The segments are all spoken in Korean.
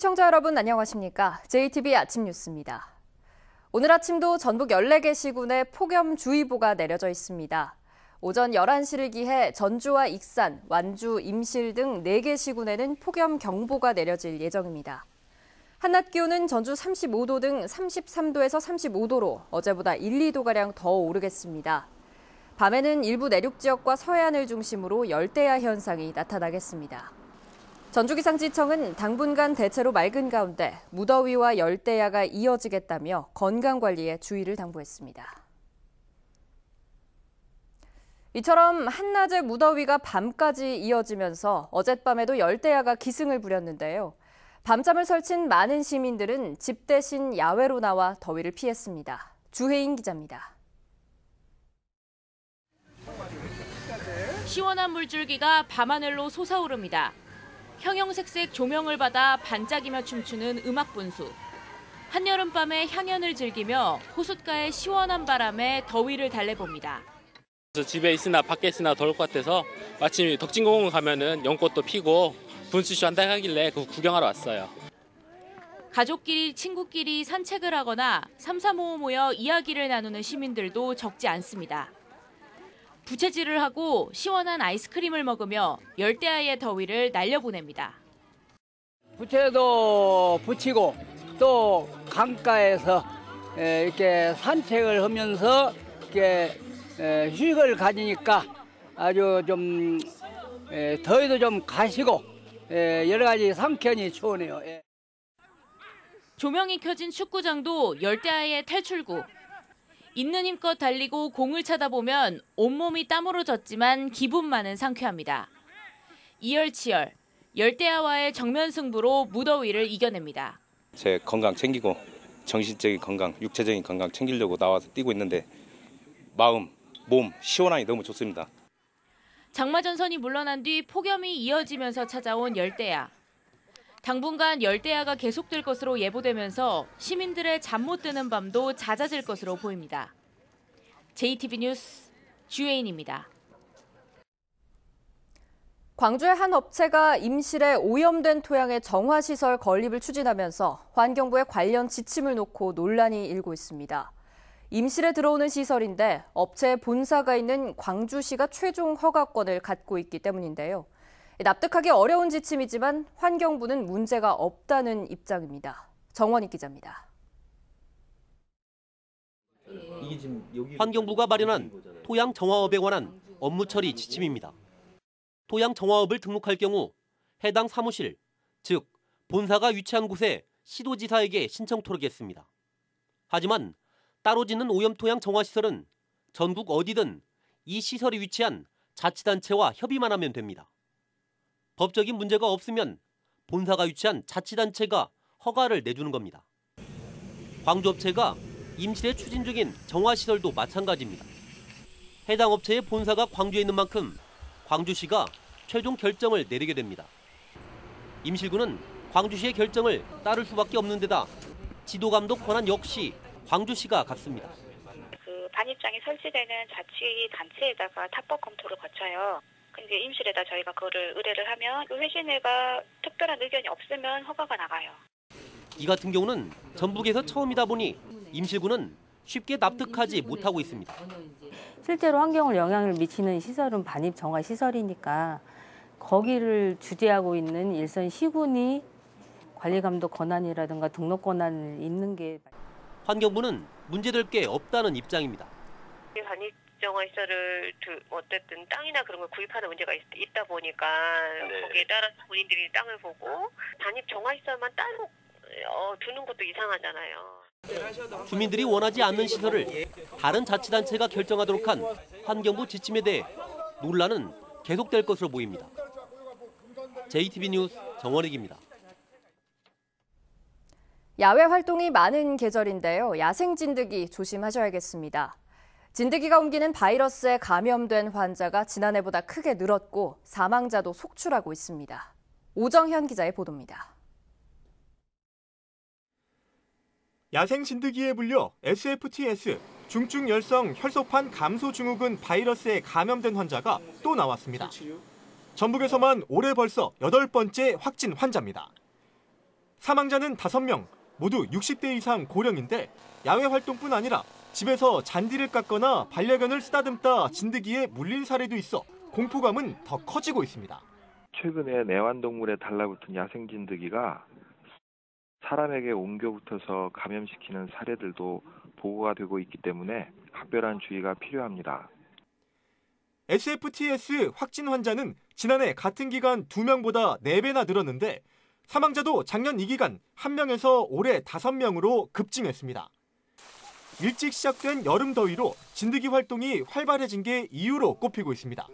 시청자 여러분 안녕하십니까? JTBC 아침 뉴스입니다. 오늘 아침도 전북 14개 시군에 폭염주의보가 내려져 있습니다. 오전 11시를 기해 전주와 익산, 완주, 임실 등 4개 시군에는 폭염경보가 내려질 예정입니다. 한낮 기온은 전주 35도 등 33도에서 35도로 어제보다 1, 2도가량 더 오르겠습니다. 밤에는 일부 내륙 지역과 서해안을 중심으로 열대야 현상이 나타나겠습니다. 전주기상지청은 당분간 대체로 맑은 가운데 무더위와 열대야가 이어지겠다며 건강관리에 주의를 당부했습니다. 이처럼 한낮의 무더위가 밤까지 이어지면서 어젯밤에도 열대야가 기승을 부렸는데요. 밤잠을 설친 많은 시민들은 집 대신 야외로 나와 더위를 피했습니다. 주혜인 기자입니다. 시원한 물줄기가 밤하늘로 솟아오릅니다. 형형색색 조명을 받아 반짝이며 춤추는 음악 분수. 한여름밤의 향연을 즐기며 호숫가의 시원한 바람에 더위를 달래봅니다. 집에 있으나 밖에 있으나 더울 것 같아서 마침 덕진공원 가면은 연꽃도 피고 분수쇼 한다 하길래 그 구경하러 왔어요. 가족끼리 친구끼리 산책을 하거나 삼삼오오 모여 이야기를 나누는 시민들도 적지 않습니다. 부채질을 하고 시원한 아이스크림을 먹으며 열대야의 더위를 날려보냅니다. 부채도 붙이고 또 강가에서 이렇게 산책을 하면서 이렇게 휴식을 가지니까 아주 좀 더위도 좀 가시고 여러 가지 상쾌하니 좋으네요. 조명이 켜진 축구장도 열대야의 탈출구. 있는 힘껏 달리고 공을 쳐다보면 온몸이 땀으로 젖지만 기분만은 상쾌합니다. 이열치열, 열대야와의 정면 승부로 무더위를 이겨냅니다. 제 건강 챙기고 정신적인 건강, 육체적인 건강 챙기려고 나와서 뛰고 있는데 마음, 몸 시원하니 너무 좋습니다. 장마 전선이 물러난 뒤 폭염이 이어지면서 찾아온 열대야. 당분간 열대야가 계속될 것으로 예보되면서 시민들의 잠 못 드는 밤도 잦아질 것으로 보입니다. JTBC 뉴스 주혜인입니다. 광주의 한 업체가 임실에 오염된 토양의 정화시설 건립을 추진하면서 환경부에 관련 지침을 놓고 논란이 일고 있습니다. 임실에 들어오는 시설인데 업체의 본사가 있는 광주시가 최종 허가권을 갖고 있기 때문인데요. 납득하기 어려운 지침이지만 환경부는 문제가 없다는 입장입니다. 정원익 기자입니다. 환경부가 마련한 토양 정화업에 관한 업무 처리 지침입니다. 토양 정화업을 등록할 경우 해당 사무실, 즉 본사가 위치한 곳에 시도지사에게 신청 토록했습니다. 하지만 따로 짓는 오염토양 정화시설은 전국 어디든 이 시설이 위치한 자치단체와 협의만 하면 됩니다. 법적인 문제가 없으면 본사가 위치한 자치단체가 허가를 내주는 겁니다. 광주업체가 임실에 추진 중인 정화시설도 마찬가지입니다. 해당 업체의 본사가 광주에 있는 만큼 광주시가 최종 결정을 내리게 됩니다. 임실구는 광주시의 결정을 따를 수밖에 없는 데다 지도감독 권한 역시 광주시가 갖습니다. 반입장이 설치되는 자치단체에다가 합법 검토를 거쳐요. 근데 임실에다 저희가 그거를 의뢰를 하면 회신회가 특별한 의견이 없으면 허가가 나가요. 이 같은 경우는 전북에서 처음이다 보니 임실구는 쉽게 납득하지 못하고 있습니다. 실제로 환경을 영향을 미치는 시설은 반입 정화 시설이니까 거기를 주재하고 있는 일선 시군이 관리감독 권한이라든가 등록 권한을 있는 게. 환경부는 문제될 게 없다는 입장입니다. 반입 정화시설을 어쨌든 땅이나 그런 걸 구입하는 문제가 있다 보니까 거기에 따라서 본인들이 땅을 보고 반입 정화시설만 따로 두는 것도 이상하잖아요. 주민들이 원하지 않는 시설을 다른 자치단체가 결정하도록 한 환경부 지침에 대해 논란은 계속될 것으로 보입니다. JTBC 뉴스 정원익입니다. 야외 활동이 많은 계절인데요. 야생 진드기 조심하셔야겠습니다. 진드기가 옮기는 바이러스에 감염된 환자가 지난해보다 크게 늘었고 사망자도 속출하고 있습니다. 오정현 기자의 보도입니다. 야생 진드기에 불려 SFTS, 중증열성 혈소판 감소 증후군 바이러스에 감염된 환자가 또 나왔습니다. 전북에서만 올해 벌써 8번째 확진 환자입니다. 사망자는 5명, 모두 60대 이상 고령인데 야외 활동뿐 아니라 집에서 잔디를 깎거나 반려견을 쓰다듬다 진드기에 물린 사례도 있어 공포감은 더 커지고 있습니다. 최근에 애완동물에 달라붙은 야생 진드기가 사람에게 옮겨붙어서 감염시키는 사례들도 보고가 되고 있기 때문에 각별한 주의가 필요합니다. SFTS 확진 환자는 지난해 같은 기간 2명보다 4배나 늘었는데 사망자도 작년 이 기간 1명에서 올해 5명으로 급증했습니다. 일찍 시작된 여름 더위로 진드기 활동이 활발해진 게 이유로 꼽히고 있습니다.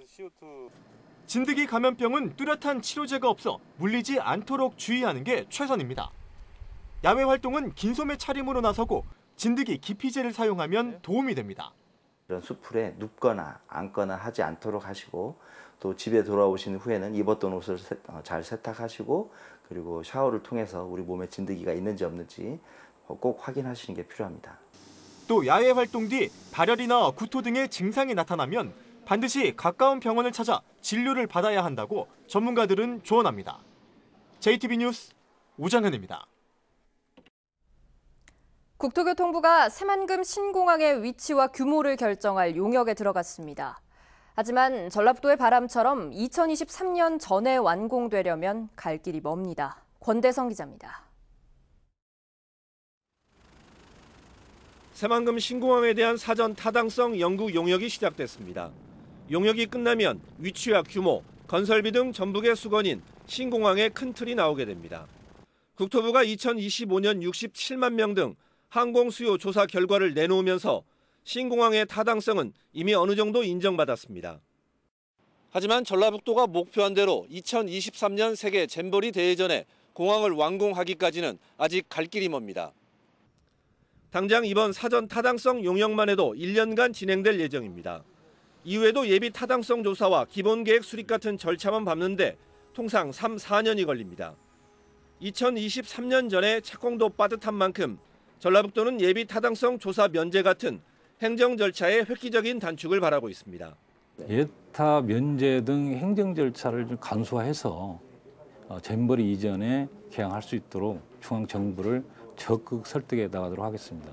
진드기 감염병은 뚜렷한 치료제가 없어 물리지 않도록 주의하는 게 최선입니다. 야외 활동은 긴 소매 차림으로 나서고 진드기 기피제를 사용하면 도움이 됩니다. 이런 수풀에 눕거나 앉거나 하지 않도록 하시고 또 집에 돌아오신 후에는 입었던 옷을 잘 세탁하시고 그리고 샤워를 통해서 우리 몸에 진드기가 있는지 없는지 꼭 확인하시는 게 필요합니다. 또 야외 활동 뒤 발열이나 구토 등의 증상이 나타나면 반드시 가까운 병원을 찾아 진료를 받아야 한다고 전문가들은 조언합니다. JTB 뉴스 오정현입니다. 국토교통부가 새만금 신공항의 위치와 규모를 결정할 용역에 들어갔습니다. 하지만 전라북도의 바람처럼 2023년 전에 완공되려면 갈 길이 멉니다. 권대성 기자입니다. 새만금 신공항에 대한 사전 타당성 연구 용역이 시작됐습니다. 용역이 끝나면 위치와 규모, 건설비 등 전북의 수건인 신공항의 큰 틀이 나오게 됩니다. 국토부가 2025년 67만 명 등 항공 수요 조사 결과를 내놓으면서 신공항의 타당성은 이미 어느 정도 인정받았습니다. 하지만 전라북도가 목표한 대로 2023년 세계 잼버리 대회전에 공항을 완공하기까지는 아직 갈 길이 멉니다. 당장 이번 사전 타당성 용역만 해도 1년간 진행될 예정입니다. 이후에도 예비 타당성 조사와 기본계획 수립 같은 절차만 밟는데 통상 3, 4년이 걸립니다. 2023년 전에 착공도 빠듯한 만큼 전라북도는 예비 타당성 조사 면제 같은 행정 절차의 획기적인 단축을 바라고 있습니다. 예타 면제 등 행정 절차를 좀 간소화해서 잼버리 이전에 개항할 수 있도록 중앙정부를 적극 설득해 나가도록 하겠습니다.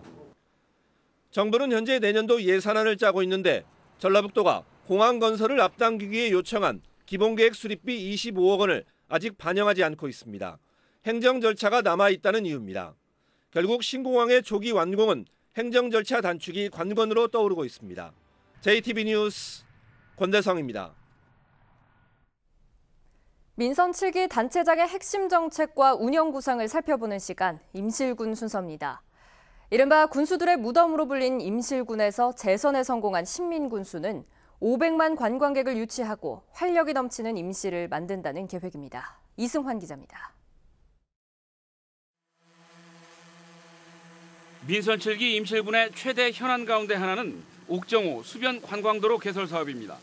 정부는 현재 내년도 예산안을 짜고 있는데 전라북도가 공항 건설을 앞당기기 위해 요청한 기본계획 수립비 25억 원을 아직 반영하지 않고 있습니다. 행정 절차가 남아있다는 이유입니다. 결국 신공항의 조기 완공은 행정 절차 단축이 관건으로 떠오르고 있습니다. JTB 뉴스 권대성입니다. 민선 7기 단체장의 핵심 정책과 운영 구상을 살펴보는 시간, 임실군 순서입니다. 이른바 군수들의 무덤으로 불린 임실군에서 재선에 성공한 신민군수는 500만 관광객을 유치하고 활력이 넘치는 임시를 만든다는 계획입니다. 이승환 기자입니다. 민선 7기 임실군의 최대 현안 가운데 하나는 옥정호 수변 관광도로 개설 사업입니다.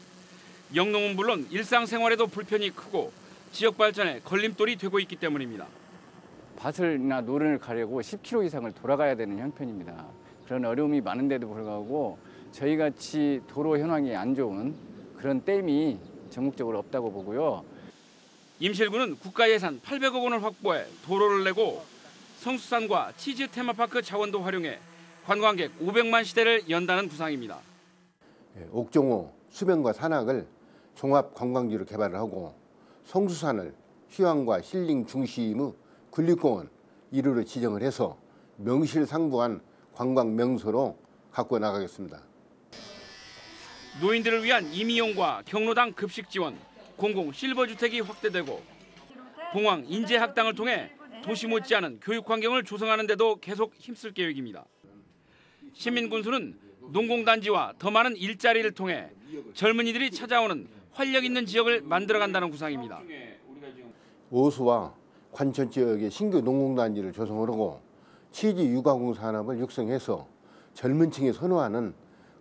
영농은 물론 일상생활에도 불편이 크고 지역 발전에 걸림돌이 되고 있기 때문입니다. 밭을이나 노른을 가려고 10km 이상을 돌아가야 되는 형편입니다. 그런 어려움이 많은데도 불구하고 저희같이 도로 현황이 안 좋은 그런 댐이 전국적으로 없다고 보고요. 임실군은 국가 예산 800억 원을 확보해 도로를 내고 성수산과 치즈 테마파크 자원도 활용해 관광객 500만 시대를 연다는 구상입니다. 옥정호 수변과 산악을 종합 관광지로 개발을 하고 성수산을 휴양과 힐링 중심의 군립공원 1호로 지정을 해서 명실상부한 관광 명소로 갖고 나가겠습니다. 노인들을 위한 임의용과 경로당 급식 지원, 공공 실버주택이 확대되고 봉황 인재학당을 통해 도시 못지않은 교육 환경을 조성하는 데도 계속 힘쓸 계획입니다. 신민군수는 농공단지와 더 많은 일자리를 통해 젊은이들이 찾아오는 활력 있는 지역을 만들어간다는 구상입니다. 오수와 관천 지역에 신규 농공단지를 조성을 하고 치즈 유가공 산업을 육성해서 젊은 층이 선호하는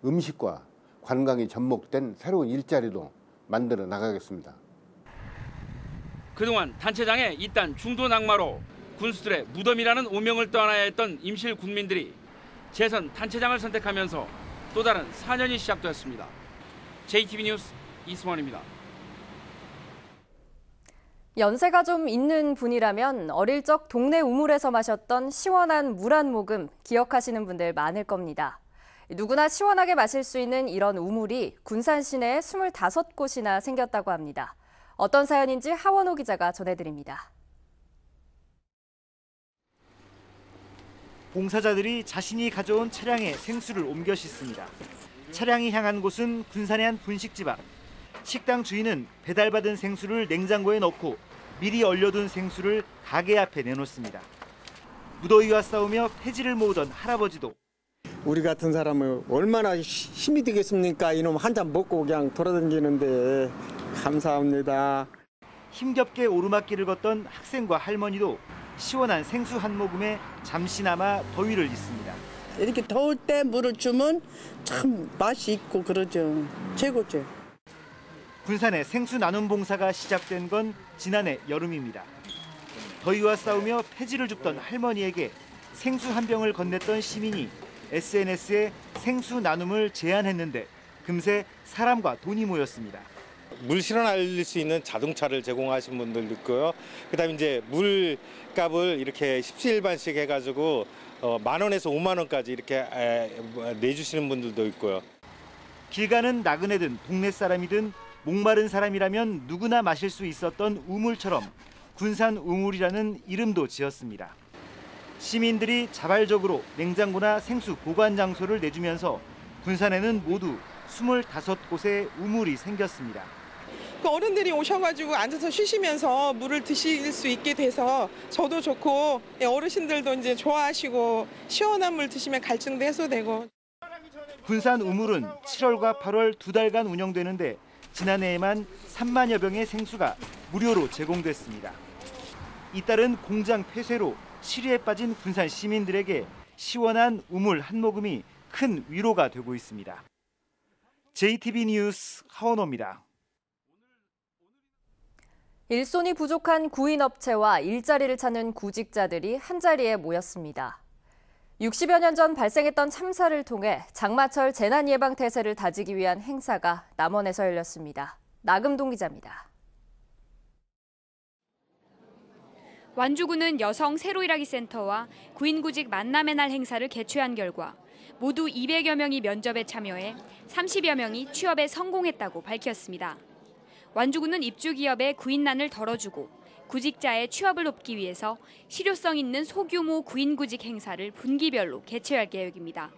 음식과 관광이 접목된 새로운 일자리도 만들어 나가겠습니다. 그동안 단체장의 잇단 중도 낙마로 군수들의 무덤이라는 오명을 떠나야 했던 임실 군민들이 재선 단체장을 선택하면서 또 다른 4년이 시작되었습니다. JTB 뉴스 이승원입니다. 연세가 좀 있는 분이라면 어릴 적 동네 우물에서 마셨던 시원한 물 한 모금 기억하시는 분들 많을 겁니다. 누구나 시원하게 마실 수 있는 이런 우물이 군산 시내에 25곳이나 생겼다고 합니다. 어떤 사연인지 하원호 기자가 전해드립니다. 봉사자들이 자신이 가져온 차량에 생수를 옮겨 싣습니다. 차량이 향한 곳은 군산의 한 분식집 앞. 식당 주인은 배달받은 생수를 냉장고에 넣고 미리 얼려둔 생수를 가게 앞에 내놓습니다. 무더위와 싸우며 폐지를 모으던 할아버지도 우리 같은 사람은 얼마나 힘이 되겠습니까? 이놈 한 잔 먹고 그냥 돌아다니는데 감사합니다. 힘겹게 오르막길을 걷던 학생과 할머니도 시원한 생수 한 모금에 잠시나마 더위를 잊습니다. 이렇게 더울 때 물을 주면 참 맛이 있고 그러죠. 최고죠. 군산의 생수 나눔 봉사가 시작된 건 지난해 여름입니다. 더위와 싸우며 폐지를 줍던 할머니에게 생수 한 병을 건넸던 시민이 SNS에 생수 나눔을 제안했는데 금세 사람과 돈이 모였습니다. 물 실어날릴 수 있는 자동차를 제공하신 분들도 있고요. 그다음에 이제 물값을 이렇게 십시일반씩 해가지고 10,000원에서 50,000원까지 이렇게 내주시는 분들도 있고요. 길 가는 나그네든 동네 사람이든 목마른 사람이라면 누구나 마실 수 있었던 우물처럼 군산 우물이라는 이름도 지었습니다. 시민들이 자발적으로 냉장고나 생수 보관 장소를 내주면서 군산에는 모두 25곳의 우물이 생겼습니다. 어른들이 오셔가지고 앉아서 쉬시면서 물을 드실 수 있게 돼서 저도 좋고 어르신들도 이제 좋아하시고 시원한 물 드시면 갈증도 해소되고. 군산 우물은 7월과 8월 2달간 운영되는데 지난해에만 3만여 병의 생수가 무료로 제공됐습니다. 이따른 공장 폐쇄로 시리에 빠진 군산 시민들에게 시원한 우물 한 모금이 큰 위로가 되고 있습니다. JTB 뉴스 하원호입니다. 일손이 부족한 구인업체와 일자리를 찾는 구직자들이 한자리에 모였습니다. 60여 년 전 발생했던 참사를 통해 장마철 재난예방태세를 다지기 위한 행사가 남원에서 열렸습니다. 나금동 기자입니다. 완주군은 여성 새로일하기 센터와 구인구직 만남의 날 행사를 개최한 결과 모두 200여 명이 면접에 참여해 30여 명이 취업에 성공했다고 밝혔습니다. 완주군은 입주기업의 구인난을 덜어주고 구직자의 취업을 돕기 위해서 실효성 있는 소규모 구인구직 행사를 분기별로 개최할 계획입니다.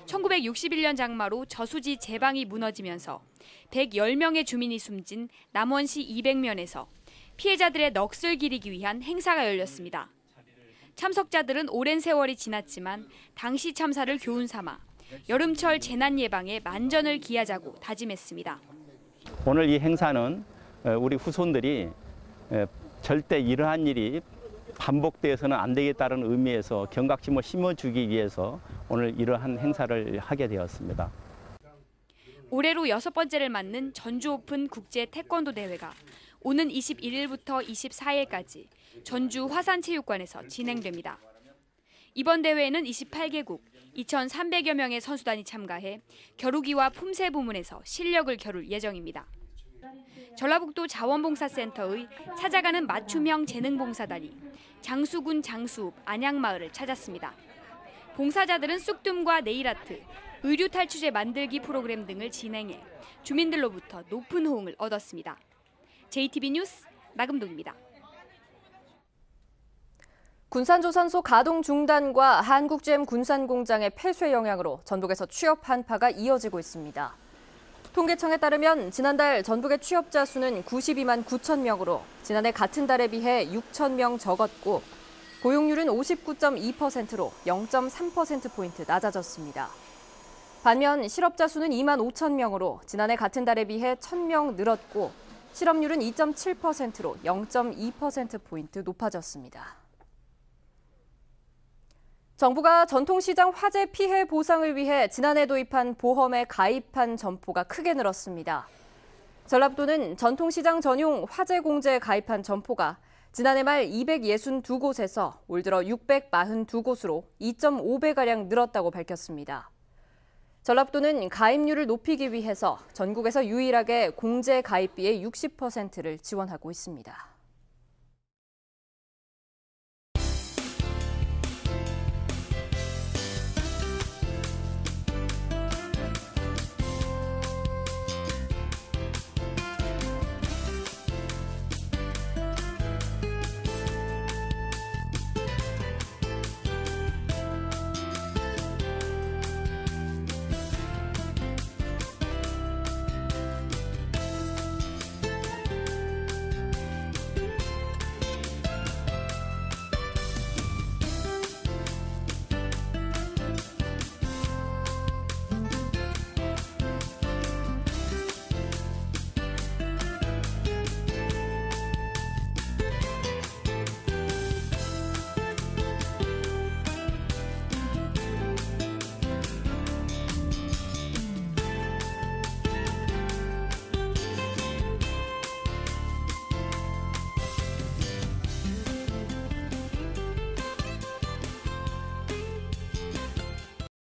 1961년 장마로 저수지 제방이 무너지면서 110명의 주민이 숨진 남원시 200면에서 피해자들의 넋을 기리기 위한 행사가 열렸습니다. 참석자들은 오랜 세월이 지났지만 당시 참사를 교훈 삼아 여름철 재난 예방에 만전을 기하자고 다짐했습니다. 오늘 이 행사는 우리 후손들이 절대 이러한 일이 반복되어서는 안 되겠다는 의미에서 경각심을 심어주기 위해서 오늘 이러한 행사를 하게 되었습니다. 올해로 6번째를 맞는 전주 오픈 국제 태권도 대회가 오는 21일부터 24일까지 전주 화산체육관에서 진행됩니다. 이번 대회에는 28개국 2,300여 명의 선수단이 참가해 겨루기와 품새 부문에서 실력을 겨룰 예정입니다. 전라북도 자원봉사센터의 찾아가는 맞춤형 재능봉사단이 장수군 장수읍 안양마을을 찾았습니다. 봉사자들은 쑥뜸과 네일아트, 의류탈취제 만들기 프로그램 등을 진행해 주민들로부터 높은 호응을 얻었습니다. JTB 뉴스 나금동입니다. 군산조선소 가동 중단과 한국GM 군산공장의 폐쇄 영향으로 전북에서 취업 한파가 이어지고 있습니다. 통계청에 따르면 지난달 전북의 취업자 수는 92만 9천 명으로 지난해 같은 달에 비해 6천 명 적었고 고용률은 59.2%로 0.3%포인트 낮아졌습니다. 반면 실업자 수는 2만 5천 명으로 지난해 같은 달에 비해 1,000명 늘었고 실업률은 2.7%로 0.2%포인트 높아졌습니다. 정부가 전통시장 화재 피해 보상을 위해 지난해 도입한 보험에 가입한 점포가 크게 늘었습니다. 전라북도는 전통시장 전용 화재 공제에 가입한 점포가 지난해 말 262곳에서 올 들어 642곳으로 2.5배가량 늘었다고 밝혔습니다. 전라북도는 가입률을 높이기 위해서 전국에서 유일하게 공제 가입비의 60%를 지원하고 있습니다.